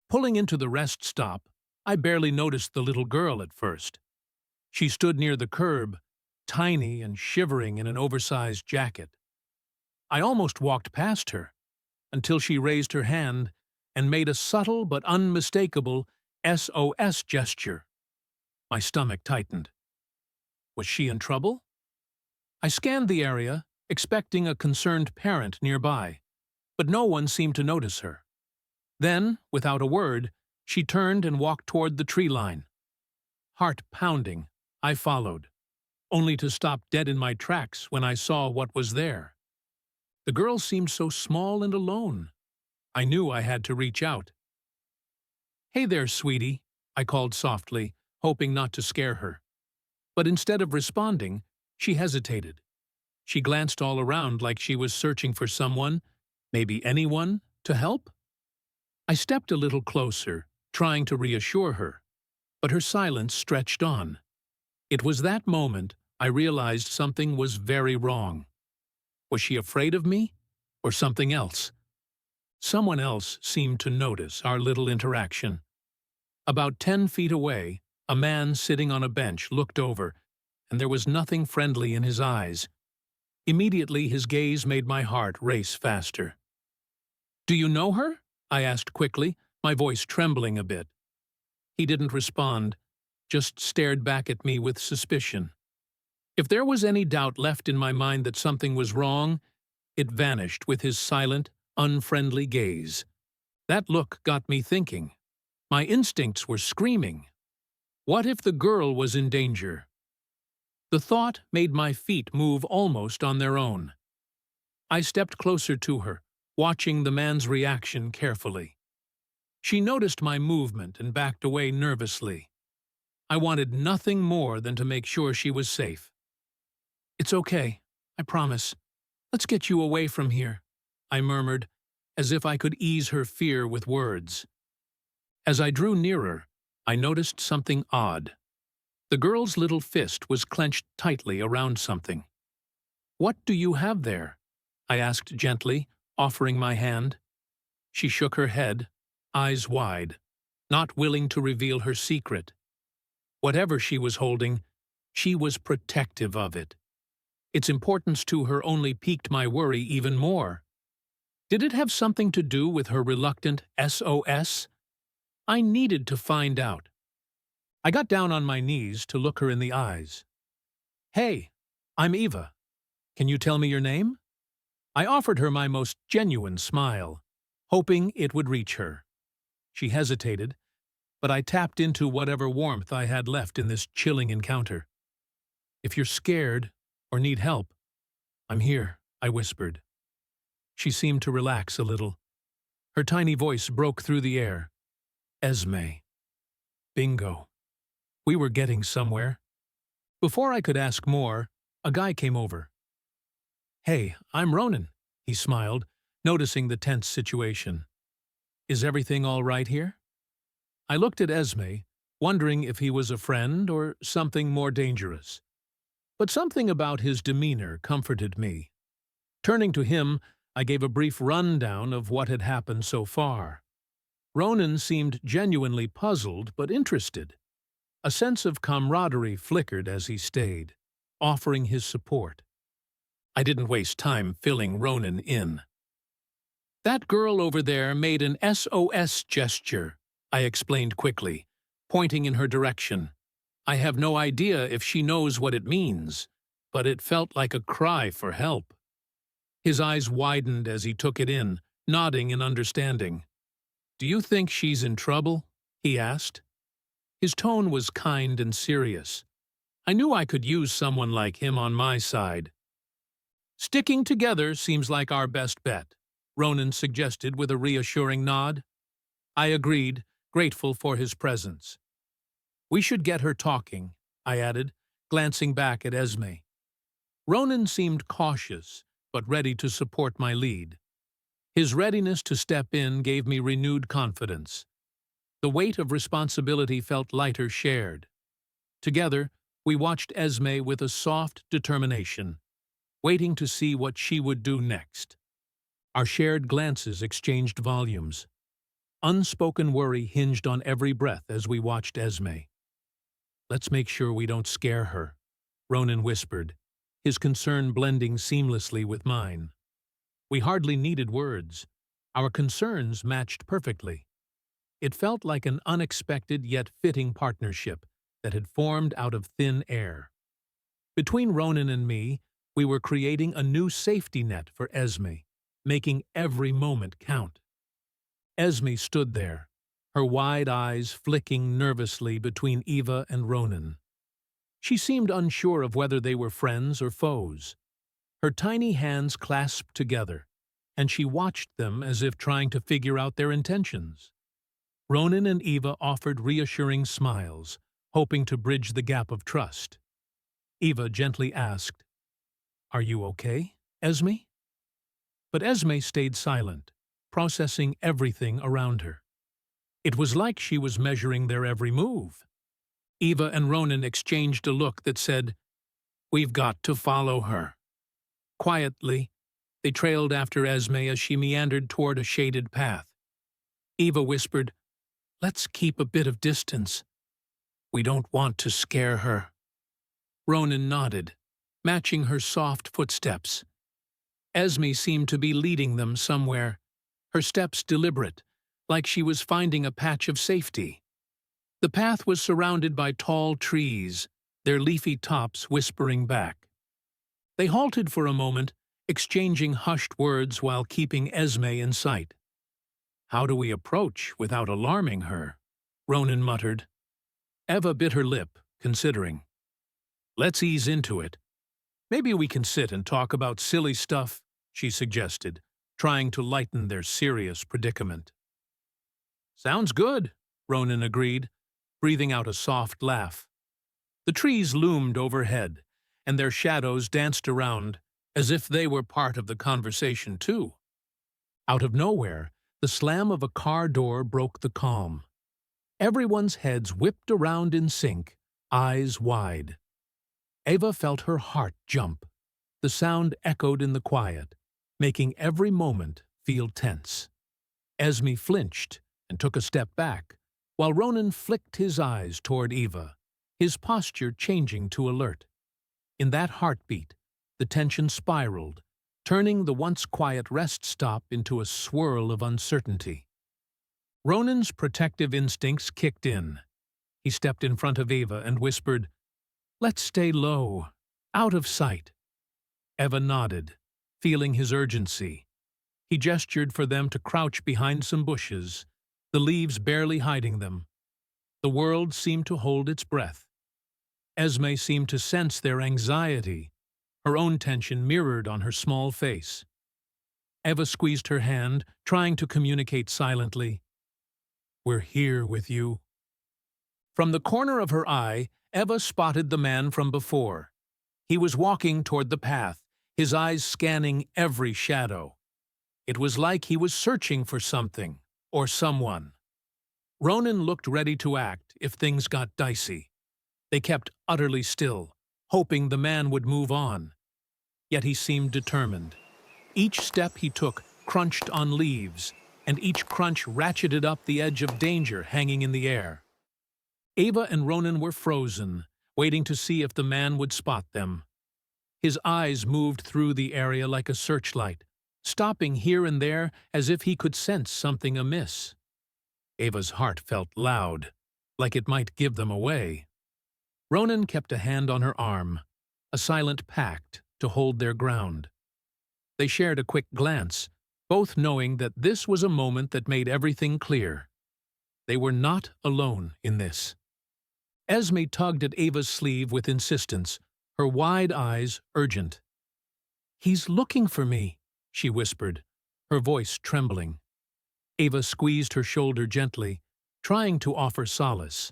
Pulling into the rest stop, I barely noticed the little girl at first. She stood near the curb, tiny and shivering in an oversized jacket. I almost walked past her, until she raised her hand and made a subtle but unmistakable SOS gesture. My stomach tightened. Was she in trouble? I scanned the area, expecting a concerned parent nearby, but no one seemed to notice her. Then, without a word, she turned and walked toward the tree line. Heart pounding, I followed, only to stop dead in my tracks when I saw what was there. The girl seemed so small and alone. I knew I had to reach out. "Hey there, sweetie," I called softly, hoping not to scare her. But instead of responding, she hesitated. She glanced all around like she was searching for someone, maybe anyone, to help. I stepped a little closer, trying to reassure her, but her silence stretched on. It was that moment I realized something was very wrong. Was she afraid of me, or something else? Someone else seemed to notice our little interaction. About 10 feet away, a man sitting on a bench looked over, and there was nothing friendly in his eyes. Immediately, his gaze made my heart race faster. "Do you know her?" I asked quickly, my voice trembling a bit. He didn't respond, just stared back at me with suspicion. If there was any doubt left in my mind that something was wrong, it vanished with his silent, unfriendly gaze. That look got me thinking. My instincts were screaming. What if the girl was in danger? The thought made my feet move almost on their own. I stepped closer to her, watching the man's reaction carefully. She noticed my movement and backed away nervously. I wanted nothing more than to make sure she was safe. "It's okay, I promise. Let's get you away from here," I murmured, as if I could ease her fear with words. As I drew nearer, I noticed something odd. The girl's little fist was clenched tightly around something. "What do you have there?" I asked gently, offering my hand. She shook her head, eyes wide, not willing to reveal her secret. Whatever she was holding, she was protective of it. Its importance to her only piqued my worry even more. Did it have something to do with her reluctant SOS? I needed to find out. I got down on my knees to look her in the eyes. "Hey, I'm Eva. Can you tell me your name?" I offered her my most genuine smile, hoping it would reach her. She hesitated, but I tapped into whatever warmth I had left in this chilling encounter. "If you're scared or need help, I'm here," I whispered. She seemed to relax a little. Her tiny voice broke through the air. "Esme. Bingo." We were getting somewhere. Before I could ask more, a guy came over. "Hey, I'm Ronan," he smiled, noticing the tense situation. "Is everything all right here?" I looked at Esme, wondering if he was a friend or something more dangerous. But something about his demeanor comforted me. Turning to him, I gave a brief rundown of what had happened so far. Ronan seemed genuinely puzzled but interested. A sense of camaraderie flickered as he stayed, offering his support. I didn't waste time filling Ronan in. "That girl over there made an SOS gesture," I explained quickly, pointing in her direction. "I have no idea if she knows what it means, but it felt like a cry for help." His eyes widened as he took it in, nodding in understanding. "Do you think she's in trouble?" he asked. His tone was kind and serious. I knew I could use someone like him on my side. "Sticking together seems like our best bet," Ronan suggested with a reassuring nod. I agreed, grateful for his presence. "We should get her talking," I added, glancing back at Esme. Ronan seemed cautious, but ready to support my lead. His readiness to step in gave me renewed confidence. The weight of responsibility felt lighter shared. Together, we watched Esme with a soft determination, waiting to see what she would do next. Our shared glances exchanged volumes. Unspoken worry hinged on every breath as we watched Esme. "Let's make sure we don't scare her," Ronan whispered, his concern blending seamlessly with mine. We hardly needed words. Our concerns matched perfectly. It felt like an unexpected yet fitting partnership that had formed out of thin air. Between Ronan and me, we were creating a new safety net for Esme, making every moment count. Esme stood there, her wide eyes flicking nervously between Eva and Ronan. She seemed unsure of whether they were friends or foes. Her tiny hands clasped together, and she watched them as if trying to figure out their intentions. Ronan and Eva offered reassuring smiles, hoping to bridge the gap of trust. Eva gently asked, "Are you okay, Esme?" But Esme stayed silent, processing everything around her. It was like she was measuring their every move. Eva and Ronan exchanged a look that said, "We've got to follow her." Quietly, they trailed after Esme as she meandered toward a shaded path. Eva whispered, "Let's keep a bit of distance. We don't want to scare her." Ronan nodded, matching her soft footsteps. Esme seemed to be leading them somewhere, her steps deliberate, like she was finding a patch of safety. The path was surrounded by tall trees, their leafy tops whispering back. They halted for a moment, exchanging hushed words while keeping Esme in sight. "How do we approach without alarming her?" Ronan muttered. Eva bit her lip, considering. "Let's ease into it. Maybe we can sit and talk about silly stuff," she suggested, trying to lighten their serious predicament. "Sounds good," Ronan agreed, breathing out a soft laugh. The trees loomed overhead, and their shadows danced around as if they were part of the conversation too. Out of nowhere, the slam of a car door broke the calm. Everyone's heads whipped around in sync, eyes wide. Eva felt her heart jump. The sound echoed in the quiet, making every moment feel tense. Esme flinched and took a step back, while Ronan flicked his eyes toward Eva, his posture changing to alert. In that heartbeat, the tension spiraled, turning the once-quiet rest stop into a swirl of uncertainty. Ronan's protective instincts kicked in. He stepped in front of Eva and whispered, "Let's stay low, out of sight." Eva nodded, feeling his urgency. He gestured for them to crouch behind some bushes, the leaves barely hiding them. The world seemed to hold its breath. Esme seemed to sense their anxiety, her own tension mirrored on her small face. Eva squeezed her hand, trying to communicate silently, "We're here with you." From the corner of her eye, Eva spotted the man from before. He was walking toward the path, his eyes scanning every shadow. It was like he was searching for something, or someone. Ronan looked ready to act if things got dicey. They kept utterly still, hoping the man would move on. Yet he seemed determined. Each step he took crunched on leaves, and each crunch ratcheted up the edge of danger hanging in the air. Eva and Ronan were frozen, waiting to see if the man would spot them. His eyes moved through the area like a searchlight, stopping here and there as if he could sense something amiss. Eva's heart felt loud, like it might give them away. Ronan kept a hand on her arm, a silent pact to hold their ground. They shared a quick glance, both knowing that this was a moment that made everything clear. They were not alone in this. Esme tugged at Eva's sleeve with insistence, her wide eyes urgent. "He's looking for me," she whispered, her voice trembling. Eva squeezed her shoulder gently, trying to offer solace.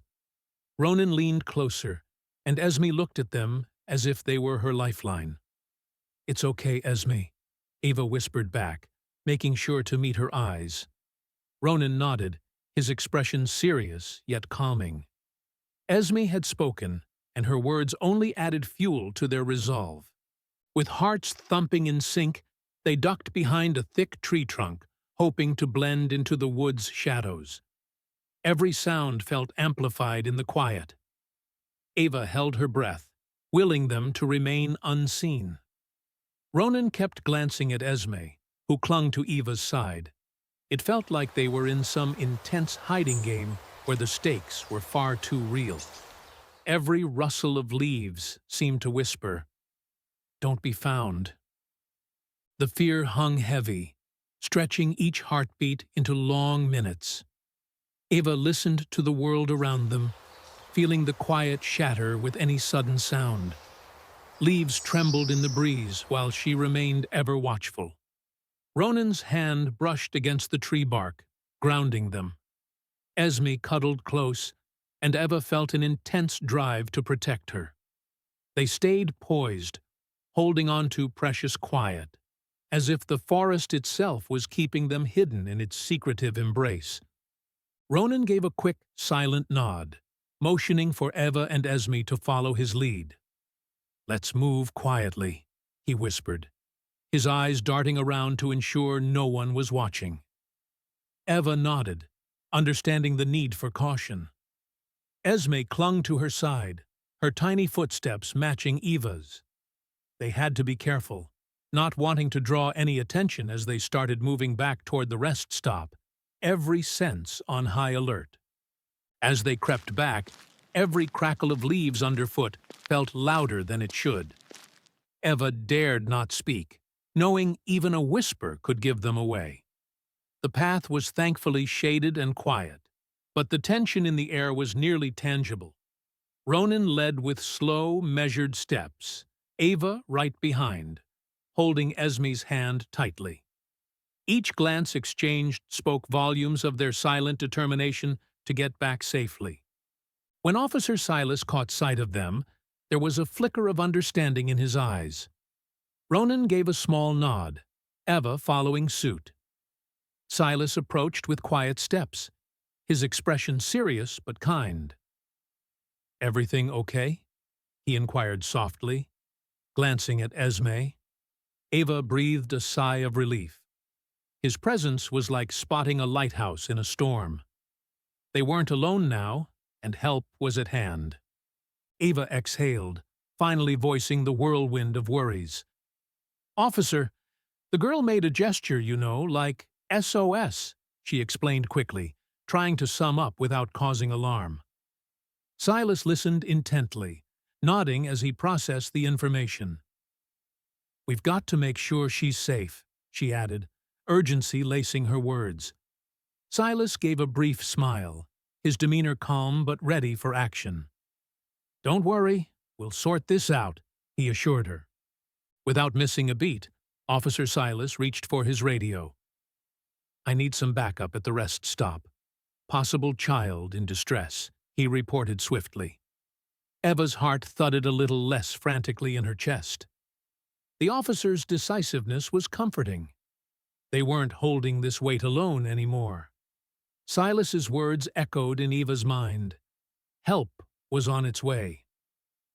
Ronan leaned closer, and Esme looked at them as if they were her lifeline. "It's okay, Esme," Eva whispered back, making sure to meet her eyes. Ronan nodded, his expression serious yet calming. Esme had spoken, and her words only added fuel to their resolve. With hearts thumping in sync, they ducked behind a thick tree trunk, hoping to blend into the wood's shadows. Every sound felt amplified in the quiet. Ava held her breath, willing them to remain unseen. Ronan kept glancing at Esme, who clung to Eva's side. It felt like they were in some intense hiding game where the stakes were far too real. Every rustle of leaves seemed to whisper, "Don't be found." The fear hung heavy, stretching each heartbeat into long minutes. Ava listened to the world around them, feeling the quiet shatter with any sudden sound. Leaves trembled in the breeze while she remained ever watchful. Ronan's hand brushed against the tree bark, grounding them. Esme cuddled close, and Eva felt an intense drive to protect her. They stayed poised, holding on to precious quiet, as if the forest itself was keeping them hidden in its secretive embrace. Ronan gave a quick, silent nod, motioning for Eva and Esme to follow his lead. "Let's move quietly," he whispered, his eyes darting around to ensure no one was watching. Eva nodded, understanding the need for caution. Esme clung to her side, her tiny footsteps matching Eva's. They had to be careful, not wanting to draw any attention as they started moving back toward the rest stop, every sense on high alert. As they crept back, every crackle of leaves underfoot felt louder than it should. Eva dared not speak, knowing even a whisper could give them away. The path was thankfully shaded and quiet, but the tension in the air was nearly tangible. Ronan led with slow, measured steps, Ava right behind, holding Esme's hand tightly. Each glance exchanged spoke volumes of their silent determination to get back safely. When Officer Silas caught sight of them, there was a flicker of understanding in his eyes. Ronan gave a small nod, Eva following suit. Silas approached with quiet steps, his expression serious but kind. "Everything okay?" he inquired softly, glancing at Esme. Ava breathed a sigh of relief. His presence was like spotting a lighthouse in a storm. They weren't alone now, and help was at hand. Ava exhaled, finally voicing the whirlwind of worries. "Officer, the girl made a gesture, like SOS, she explained quickly, trying to sum up without causing alarm. Silas listened intently, nodding as he processed the information. "We've got to make sure she's safe," she added, urgency lacing her words. Silas gave a brief smile, his demeanor calm but ready for action. "Don't worry, we'll sort this out," he assured her. Without missing a beat, Officer Silas reached for his radio. "I need some backup at the rest stop. Possible child in distress," he reported swiftly. Eva's heart thudded a little less frantically in her chest. The officer's decisiveness was comforting. They weren't holding this weight alone anymore. Silas's words echoed in Eva's mind. Help was on its way.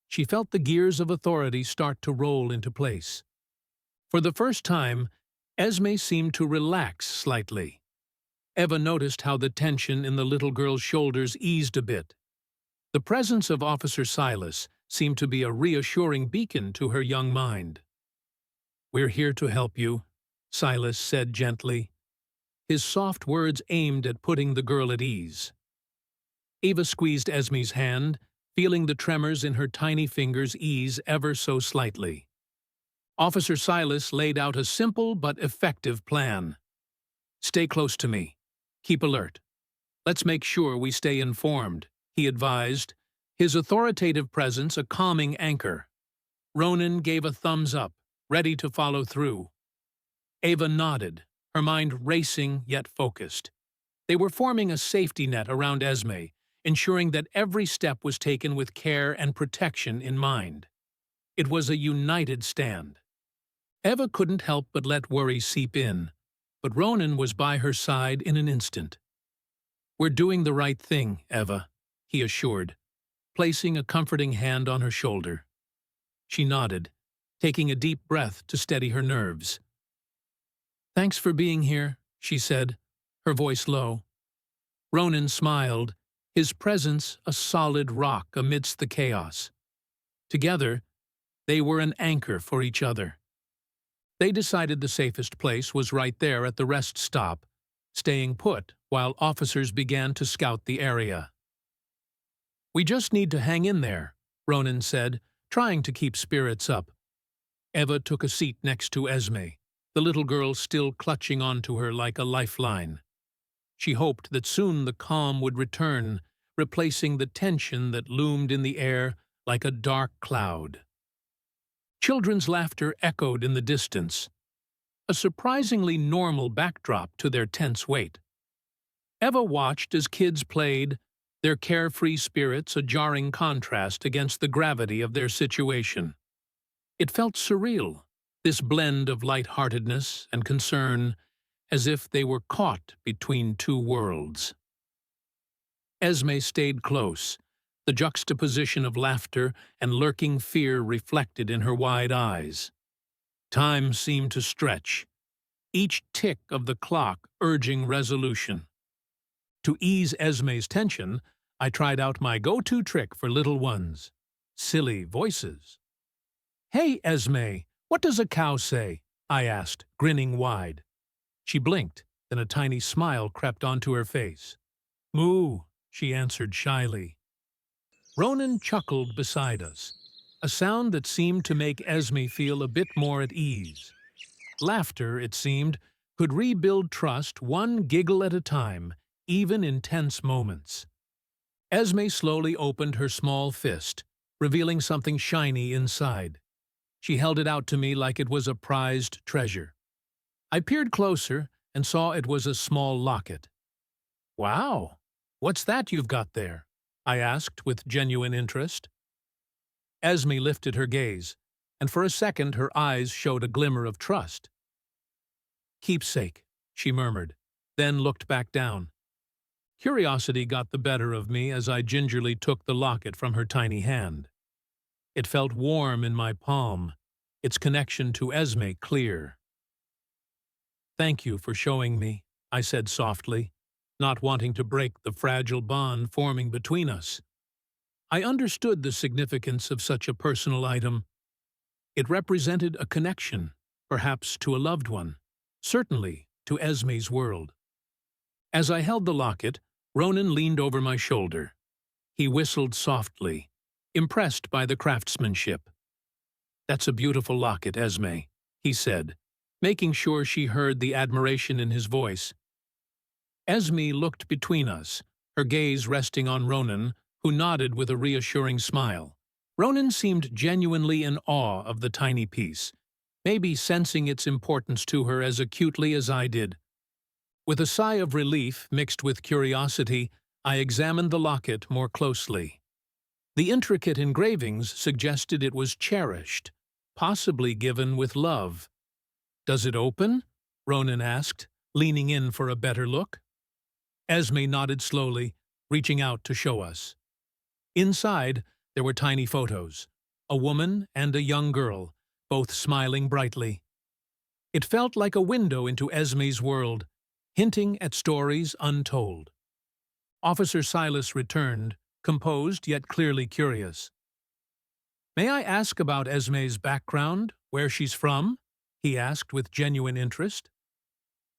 She felt the gears of authority start to roll into place. For the first time, Esme seemed to relax slightly. Eva noticed how the tension in the little girl's shoulders eased a bit. The presence of Officer Silas seemed to be a reassuring beacon to her young mind. "We're here to help you," Silas said gently, his soft words aimed at putting the girl at ease. Eva squeezed Esme's hand, feeling the tremors in her tiny fingers ease ever so slightly. Officer Silas laid out a simple but effective plan. "Stay close to me. Keep alert. Let's make sure we stay informed," he advised, his authoritative presence a calming anchor. Ronan gave a thumbs up, ready to follow through. Eva nodded, her mind racing yet focused. They were forming a safety net around Esme, ensuring that every step was taken with care and protection in mind. It was a united stand. Eva couldn't help but let worry seep in, but Ronan was by her side in an instant. "We're doing the right thing, Eva," he assured, placing a comforting hand on her shoulder. She nodded, taking a deep breath to steady her nerves. "Thanks for being here," she said, her voice low. Ronan smiled, his presence a solid rock amidst the chaos. Together, they were an anchor for each other. They decided the safest place was right there at the rest stop, staying put while officers began to scout the area. "We just need to hang in there," Ronan said, trying to keep spirits up. Eva took a seat next to Esme, the little girl still clutching onto her like a lifeline. She hoped that soon the calm would return, replacing the tension that loomed in the air like a dark cloud. Children's laughter echoed in the distance, a surprisingly normal backdrop to their tense weight. Eva watched as kids played, their carefree spirits a jarring contrast against the gravity of their situation. It felt surreal, this blend of light-heartedness and concern, as if they were caught between two worlds. Esme stayed close, the juxtaposition of laughter and lurking fear reflected in her wide eyes. Time seemed to stretch, each tick of the clock urging resolution. To ease Esme's tension, I tried out my go-to trick for little ones: silly voices. "Hey, Esme, what does a cow say?" I asked, grinning wide. She blinked, then a tiny smile crept onto her face. "Moo," she answered shyly. Ronan chuckled beside us, a sound that seemed to make Esme feel a bit more at ease. Laughter, it seemed, could rebuild trust one giggle at a time, even in tense moments. Esme slowly opened her small fist, revealing something shiny inside. She held it out to me like it was a prized treasure. I peered closer and saw it was a small locket. "Wow, what's that you've got there?" I asked with genuine interest. Esme lifted her gaze, and for a second her eyes showed a glimmer of trust. "Keepsake," she murmured, then looked back down. Curiosity got the better of me as I gingerly took the locket from her tiny hand. It felt warm in my palm, its connection to Esme clear. "Thank you for showing me," I said softly, not wanting to break the fragile bond forming between us. I understood the significance of such a personal item. It represented a connection, perhaps to a loved one, certainly to Esme's world. As I held the locket, Ronan leaned over my shoulder. He whistled softly, impressed by the craftsmanship. "That's a beautiful locket, Esme," he said, making sure she heard the admiration in his voice. Esme looked between us, her gaze resting on Ronan, who nodded with a reassuring smile. Ronan seemed genuinely in awe of the tiny piece, maybe sensing its importance to her as acutely as I did. With a sigh of relief mixed with curiosity, I examined the locket more closely. The intricate engravings suggested it was cherished, possibly given with love. "Does it open?" Ronan asked, leaning in for a better look. Esme nodded slowly, reaching out to show us. Inside, there were tiny photos, a woman and a young girl, both smiling brightly. It felt like a window into Esme's world, hinting at stories untold. Officer Silas returned, composed yet clearly curious. "May I ask about Esme's background, where she's from?" he asked with genuine interest.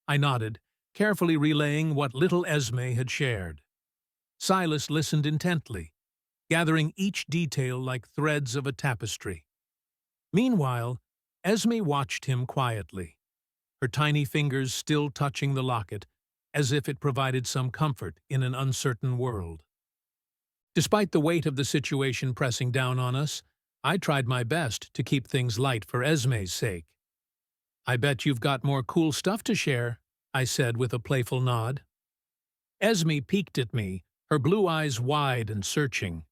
I nodded, carefully relaying what little Esme had shared. Silas listened intently, gathering each detail like threads of a tapestry. Meanwhile, Esme watched him quietly, her tiny fingers still touching the locket, as if it provided some comfort in an uncertain world. Despite the weight of the situation pressing down on us, I tried my best to keep things light for Esme's sake. "I bet you've got more cool stuff to share," I said with a playful nod. Esme peeked at me, her blue eyes wide and searching.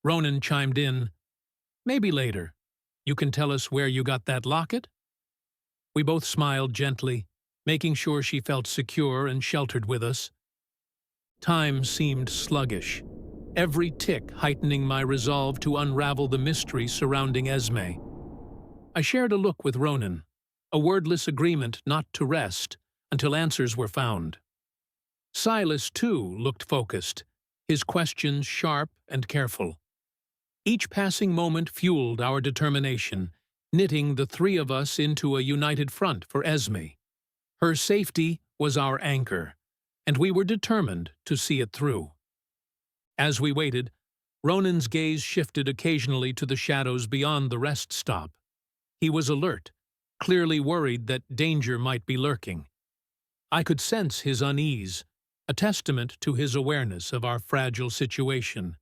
Ronan chimed in, "Maybe later. You can tell us where you got that locket?" We both smiled gently, making sure she felt secure and sheltered with us. Time seemed sluggish, every tick heightening my resolve to unravel the mystery surrounding Esme. I shared a look with Ronan, a wordless agreement not to rest until answers were found. Silas, too, looked focused, his questions sharp and careful. Each passing moment fueled our determination, knitting the three of us into a united front for Esme. Her safety was our anchor, and we were determined to see it through. As we waited, Ronan's gaze shifted occasionally to the shadows beyond the rest stop. He was alert, clearly worried that danger might be lurking. I could sense his unease, a testament to his awareness of our fragile situation.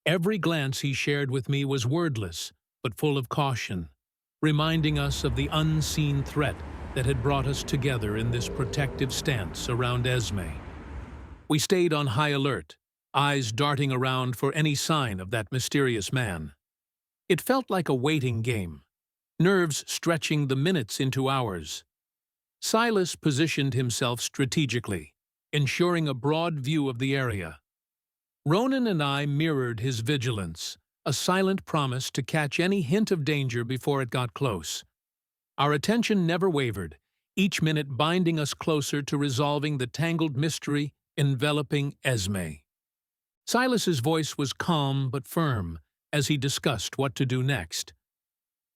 Every glance he shared with me was wordless, but full of caution, reminding us of the unseen threat that had brought us together in this protective stance around Esme. We stayed on high alert, eyes darting around for any sign of that mysterious man. It felt like a waiting game, nerves stretching the minutes into hours. Silas positioned himself strategically, ensuring a broad view of the area. Ronan and I mirrored his vigilance, a silent promise to catch any hint of danger before it got close. Our attention never wavered, each minute binding us closer to resolving the tangled mystery enveloping Esme. Silas's voice was calm but firm as he discussed what to do next.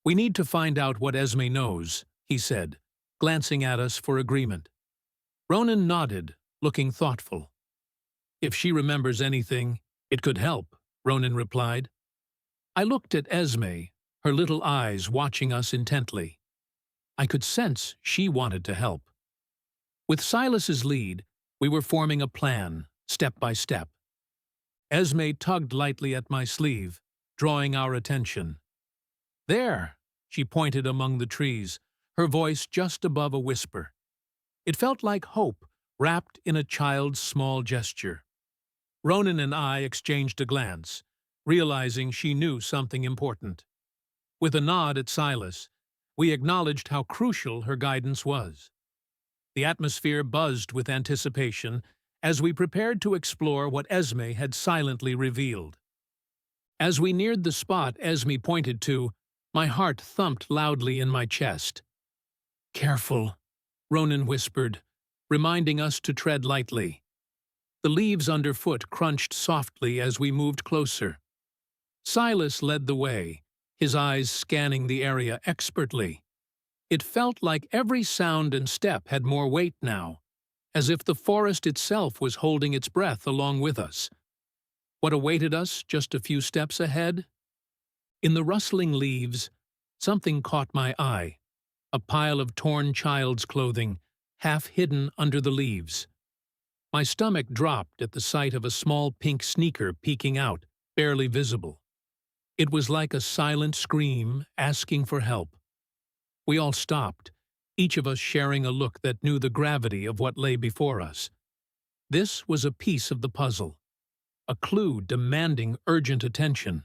"We need to find out what Esme knows," he said, glancing at us for agreement. Ronan nodded, looking thoughtful. "If she remembers anything, it could help," Ronan replied. I looked at Esme, her little eyes watching us intently. I could sense she wanted to help. With Silas's lead, we were forming a plan, step by step. Esme tugged lightly at my sleeve, drawing our attention. "There," she pointed among the trees, her voice just above a whisper. It felt like hope wrapped in a child's small gesture. Ronan and I exchanged a glance, realizing she knew something important. With a nod at Silas, we acknowledged how crucial her guidance was. The atmosphere buzzed with anticipation as we prepared to explore what Esme had silently revealed. As we neared the spot Esme pointed to, my heart thumped loudly in my chest. "Careful," Ronan whispered, reminding us to tread lightly. The leaves underfoot crunched softly as we moved closer. Silas led the way, his eyes scanning the area expertly. It felt like every sound and step had more weight now, as if the forest itself was holding its breath along with us. What awaited us just a few steps ahead? In the rustling leaves, something caught my eye, a pile of torn child's clothing, half hidden under the leaves. My stomach dropped at the sight of a small pink sneaker peeking out, barely visible. It was like a silent scream asking for help. We all stopped, each of us sharing a look that knew the gravity of what lay before us. This was a piece of the puzzle, a clue demanding urgent attention.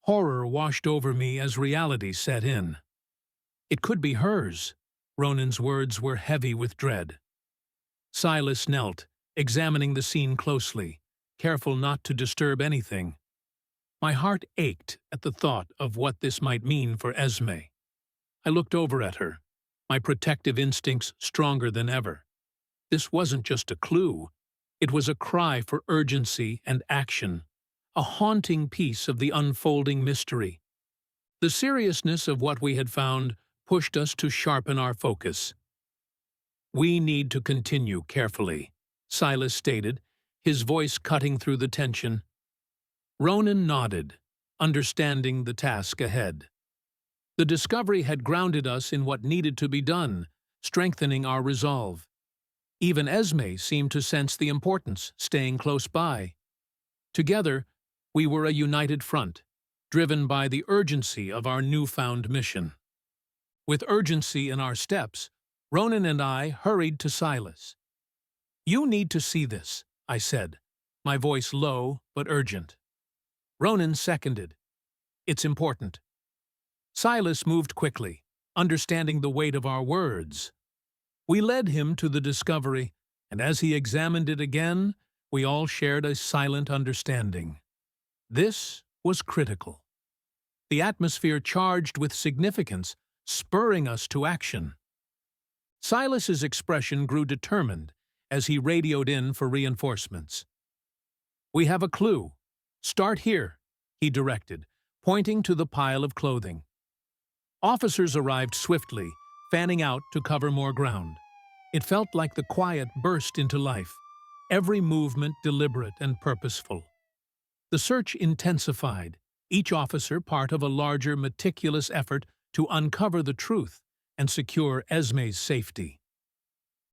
Horror washed over me as reality set in. It could be hers. Ronan's words were heavy with dread. Silas knelt, examining the scene closely, careful not to disturb anything. My heart ached at the thought of what this might mean for Esme. I looked over at her, my protective instincts stronger than ever. This wasn't just a clue. It was a cry for urgency and action, a haunting piece of the unfolding mystery. The seriousness of what we had found pushed us to sharpen our focus. "We need to continue carefully," Silas stated, his voice cutting through the tension. Ronan nodded, understanding the task ahead. The discovery had grounded us in what needed to be done, strengthening our resolve. Even Esme seemed to sense the importance, staying close by. Together, we were a united front, driven by the urgency of our newfound mission. With urgency in our steps, Ronan and I hurried to Silas. "You need to see this," I said, my voice low but urgent. Ronan seconded. "It's important." Silas moved quickly, understanding the weight of our words. We led him to the discovery, and as he examined it again, we all shared a silent understanding. This was critical. The atmosphere charged with significance, spurring us to action. Silas's expression grew determined as he radioed in for reinforcements. "We have a clue. Start here," he directed, pointing to the pile of clothing. Officers arrived swiftly, fanning out to cover more ground. It felt like the quiet burst into life, every movement deliberate and purposeful. The search intensified, each officer part of a larger, meticulous effort to uncover the truth and secure Esme's safety.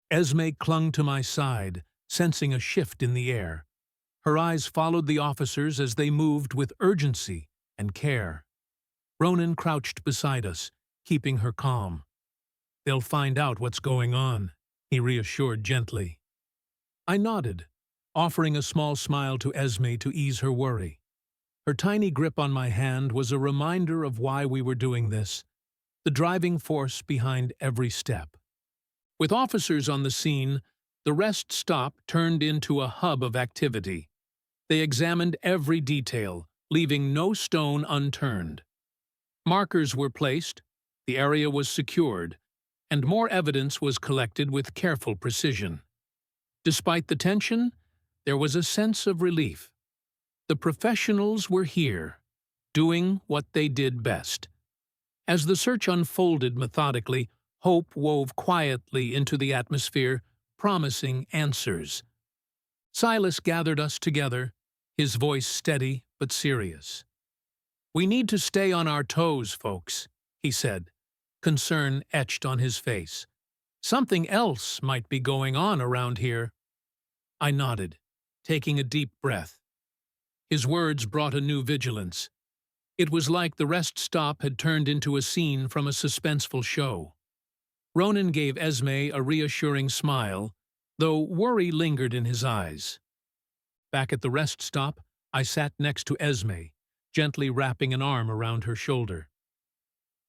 Esme clung to my side, sensing a shift in the air. Her eyes followed the officers as they moved with urgency and care. Ronan crouched beside us, keeping her calm. "They'll find out what's going on," he reassured gently. I nodded, offering a small smile to Esme to ease her worry. Her tiny grip on my hand was a reminder of why we were doing this, the driving force behind every step. With officers on the scene, the rest stop turned into a hub of activity. They examined every detail, leaving no stone unturned. Markers were placed, the area was secured, and more evidence was collected with careful precision. Despite the tension, there was a sense of relief. The professionals were here, doing what they did best. As the search unfolded methodically, hope wove quietly into the atmosphere, promising answers. Silas gathered us together, his voice steady but serious. "We need to stay on our toes, folks," he said, concern etched on his face. "Something else might be going on around here." I nodded, taking a deep breath. His words brought a new vigilance. It was like the rest stop had turned into a scene from a suspenseful show. Ronan gave Esme a reassuring smile, though worry lingered in his eyes. Back at the rest stop, I sat next to Esme, gently wrapping an arm around her shoulder.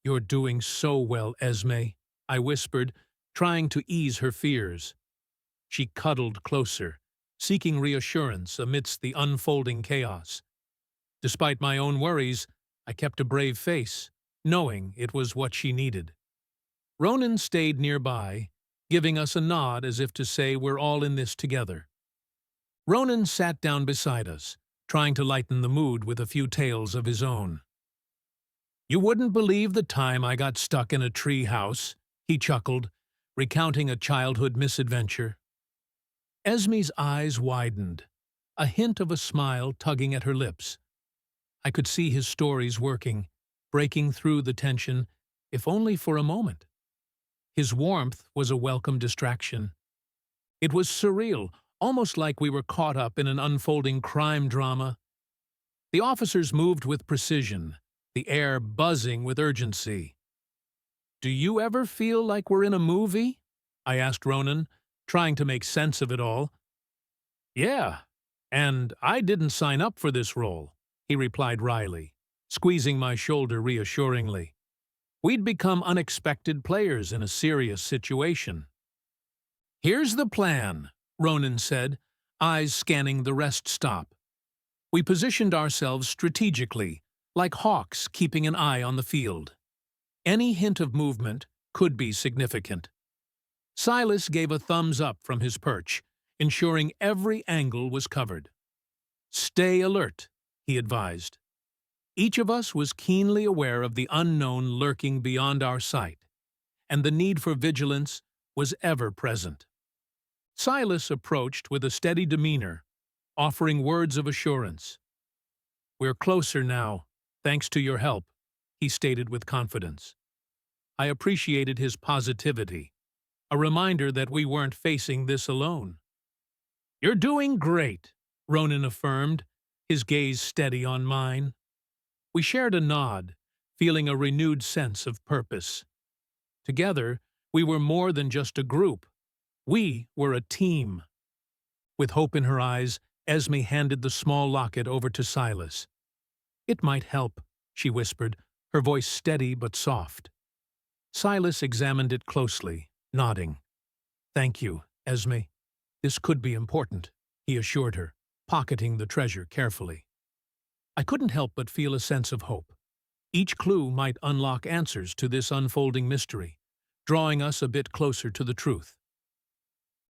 "You're doing so well, Esme," I whispered, trying to ease her fears. She cuddled closer, seeking reassurance amidst the unfolding chaos. Despite my own worries, I kept a brave face, knowing it was what she needed. Ronan stayed nearby, giving us a nod as if to say we're all in this together. Ronan sat down beside us, trying to lighten the mood with a few tales of his own. "You wouldn't believe the time I got stuck in a tree house," he chuckled, recounting a childhood misadventure. Esme's eyes widened, a hint of a smile tugging at her lips. I could see his stories working, breaking through the tension, if only for a moment. His warmth was a welcome distraction. It was surreal, almost like we were caught up in an unfolding crime drama. The officers moved with precision, the air buzzing with urgency. "Do you ever feel like we're in a movie?" I asked Ronan, trying to make sense of it all. "Yeah, and I didn't sign up for this role," he replied wryly, squeezing my shoulder reassuringly. "We'd become unexpected players in a serious situation." "Here's the plan," Ronan said, eyes scanning the rest stop. We positioned ourselves strategically, like hawks keeping an eye on the field. Any hint of movement could be significant. Silas gave a thumbs up from his perch, ensuring every angle was covered. "Stay alert," he advised. Each of us was keenly aware of the unknown lurking beyond our sight, and the need for vigilance was ever present. Silas approached with a steady demeanor, offering words of assurance. "We're closer now, thanks to your help," he stated with confidence. I appreciated his positivity, a reminder that we weren't facing this alone. "You're doing great," Ronan affirmed, his gaze steady on mine. We shared a nod, feeling a renewed sense of purpose. Together, we were more than just a group. We were a team. With hope in her eyes, Esme handed the small locket over to Silas. "It might help," she whispered, her voice steady but soft. Silas examined it closely, nodding. "Thank you, Esme. This could be important," he assured her, pocketing the treasure carefully. I couldn't help but feel a sense of hope. Each clue might unlock answers to this unfolding mystery, drawing us a bit closer to the truth.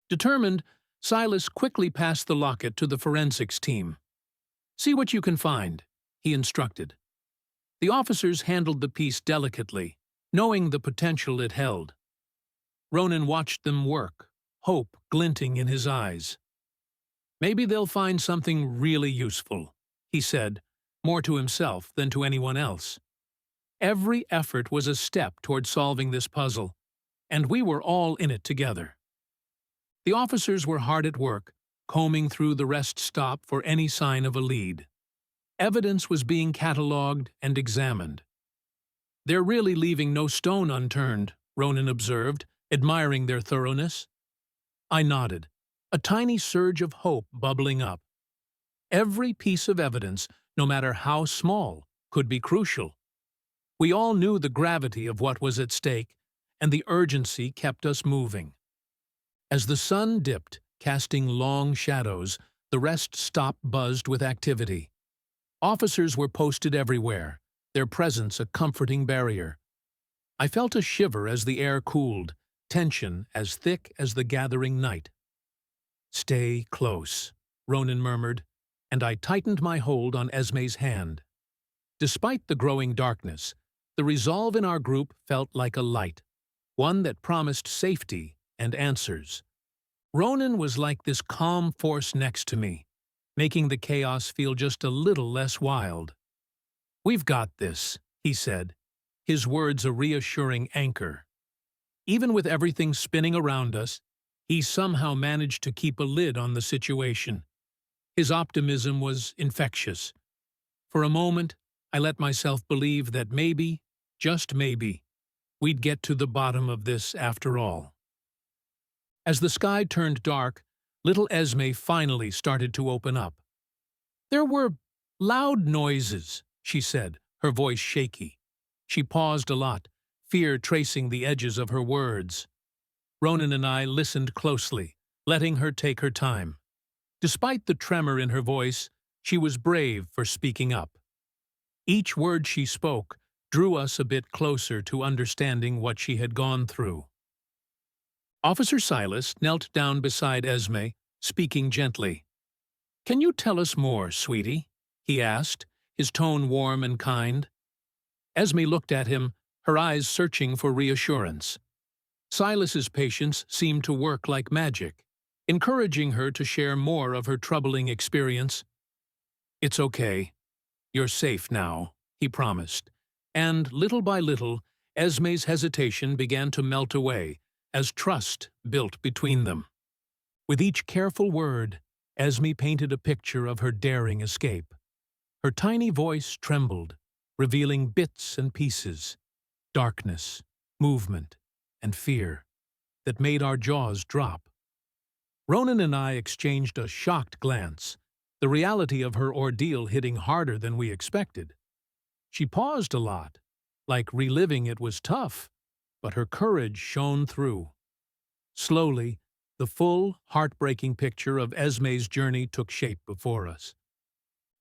Determined, Silas quickly passed the locket to the forensics team. "See what you can find," he instructed. The officers handled the piece delicately, knowing the potential it held. Ronan watched them work, hope glinting in his eyes. "Maybe they'll find something really useful," he said, more to himself than to anyone else. Every effort was a step toward solving this puzzle, and we were all in it together. The officers were hard at work, combing through the rest stop for any sign of a lead. Evidence was being catalogued and examined. "They're really leaving no stone unturned," Ronan observed, admiring their thoroughness. I nodded, a tiny surge of hope bubbling up. Every piece of evidence, no matter how small, could be crucial. We all knew the gravity of what was at stake, and the urgency kept us moving. As the sun dipped, casting long shadows, the rest stop buzzed with activity. Officers were posted everywhere, their presence a comforting barrier. I felt a shiver as the air cooled, tension as thick as the gathering night. "Stay close," Ronan murmured, and I tightened my hold on Esme's hand. Despite the growing darkness, the resolve in our group felt like a light, one that promised safety and answers. Ronan was like this calm force next to me, making the chaos feel just a little less wild. "We've got this," he said, his words a reassuring anchor. Even with everything spinning around us, he somehow managed to keep a lid on the situation. His optimism was infectious. For a moment, I let myself believe that maybe, just maybe, we'd get to the bottom of this after all. As the sky turned dark, little Esme finally started to open up. "There were loud noises," she said, her voice shaky. She paused a lot, fear tracing the edges of her words. Ronan and I listened closely, letting her take her time. Despite the tremor in her voice, she was brave for speaking up. Each word she spoke drew us a bit closer to understanding what she had gone through. Officer Silas knelt down beside Esme, speaking gently. "Can you tell us more, sweetie?" he asked, his tone warm and kind. Esme looked at him, her eyes searching for reassurance. Silas's patience seemed to work like magic, encouraging her to share more of her troubling experience. "It's okay. You're safe now," he promised, and little by little, Esme's hesitation began to melt away as trust built between them. With each careful word, Esme painted a picture of her daring escape. Her tiny voice trembled, revealing bits and pieces, darkness, movement, and fear that made our jaws drop. Ronan and I exchanged a shocked glance, the reality of her ordeal hitting harder than we expected. She paused a lot, like reliving it was tough, but her courage shone through. Slowly, the full, heartbreaking picture of Esme's journey took shape before us.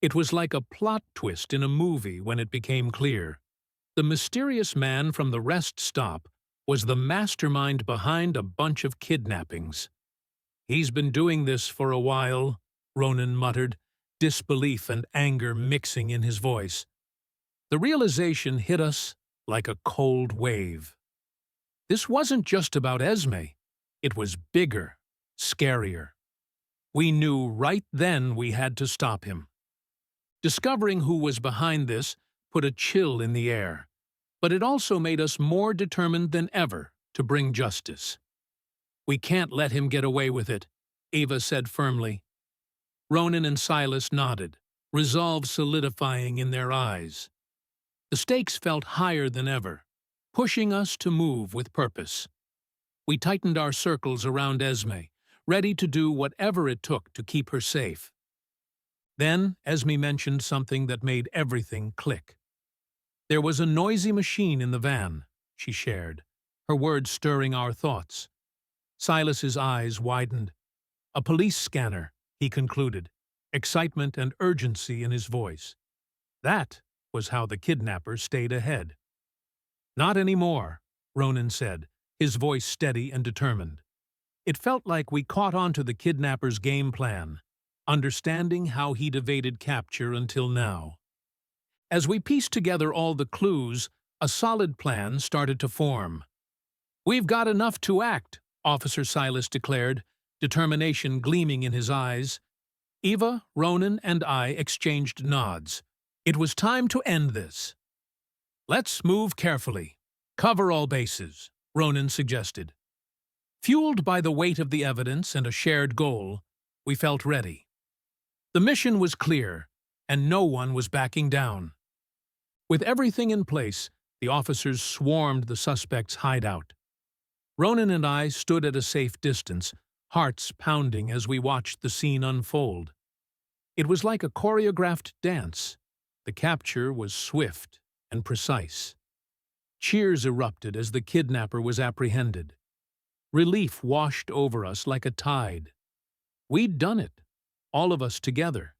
It was like a plot twist in a movie when it became clear. The mysterious man from the rest stop was the mastermind behind a bunch of kidnappings. "He's been doing this for a while," Ronan muttered, disbelief and anger mixing in his voice. The realization hit us like a cold wave. This wasn't just about Esme. It was bigger, scarier. We knew right then we had to stop him. Discovering who was behind this put a chill in the air, but it also made us more determined than ever to bring justice. "We can't let him get away with it," Ava said firmly. Ronan and Silas nodded, resolve solidifying in their eyes. The stakes felt higher than ever, pushing us to move with purpose. We tightened our circles around Esme, ready to do whatever it took to keep her safe. Then Esme mentioned something that made everything click. "There was a noisy machine in the van," she shared, her words stirring our thoughts. Silas's eyes widened. "A police scanner," he concluded, excitement and urgency in his voice. That was how the kidnapper stayed ahead. "Not anymore," Ronan said, his voice steady and determined. It felt like we caught on to the kidnapper's game plan, understanding how he'd evaded capture until now. As we pieced together all the clues, a solid plan started to form. "We've got enough to act," Officer Silas declared, determination gleaming in his eyes. Eva, Ronan, and I exchanged nods. It was time to end this. "Let's move carefully. Cover all bases," Ronan suggested. Fueled by the weight of the evidence and a shared goal, we felt ready. The mission was clear, and no one was backing down. With everything in place, the officers swarmed the suspect's hideout. Ronan and I stood at a safe distance, hearts pounding as we watched the scene unfold. It was like a choreographed dance. The capture was swift and precise. Cheers erupted as the kidnapper was apprehended. Relief washed over us like a tide. We'd done it, all of us together,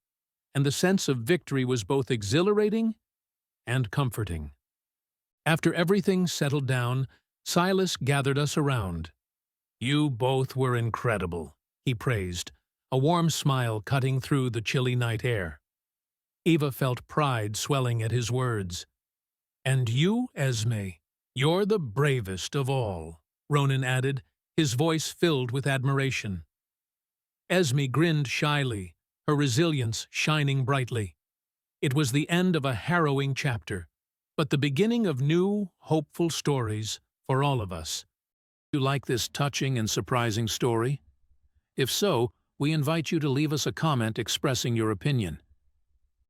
and the sense of victory was both exhilarating and comforting. After everything settled down, Silas gathered us around. "You both were incredible," he praised, a warm smile cutting through the chilly night air. Eva felt pride swelling at his words. "And you, Esme, you're the bravest of all," Ronan added, his voice filled with admiration. Esme grinned shyly, her resilience shining brightly. It was the end of a harrowing chapter, but the beginning of new, hopeful stories for all of us. Do you like this touching and surprising story? If so, we invite you to leave us a comment expressing your opinion.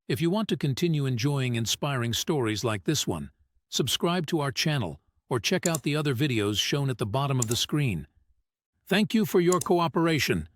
If you want to continue enjoying inspiring stories like this one, subscribe to our channel or check out the other videos shown at the bottom of the screen. Thank you for your cooperation.